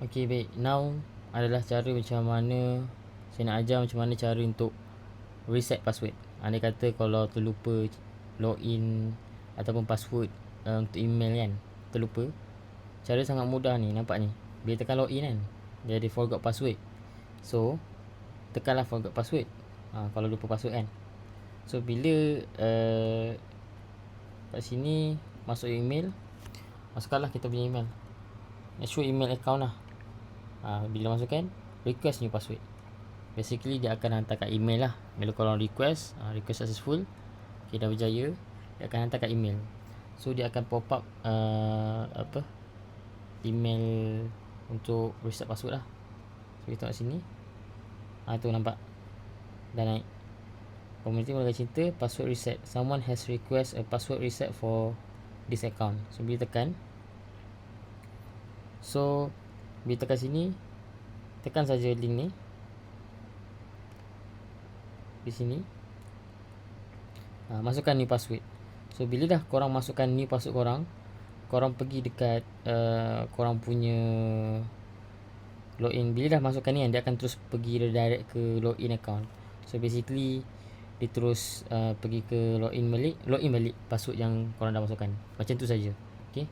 Okay, baik. Now adalah cara macam mana saya nak ajar macam mana cara untuk reset password. Andai kata kalau terlupa login ataupun password untuk email kan, terlupa. Cara sangat mudah ni, nampak ni. Bila tekan login kan, dia ada forgot password. So, tekanlah forgot password. Kalau lupa password kan. So, bila kat sini masuk email, masukkanlah kita punya email. Show email account lah. Bila masukkan, request new password. Basically dia akan hantarkan email lah. Bila korang request, request successful, okay, dah berjaya, dia akan hantarkan email. So dia akan pop up email untuk reset password lah. So kita tengok sini, tu nampak dah naik. Komuniti Mulakan Cinta, password reset. Someone has request a password reset for this account. So bila tekan, so bila tekan sini, tekan saja link ni di sini. Masukkan new password. So bila dah korang masukkan new password korang pergi dekat korang punya login. Bila dah masukkan ni kan, dia akan terus pergi direct ke login account. So basically dia terus pergi ke login balik password yang korang dah masukkan. Macam tu saja. Okay.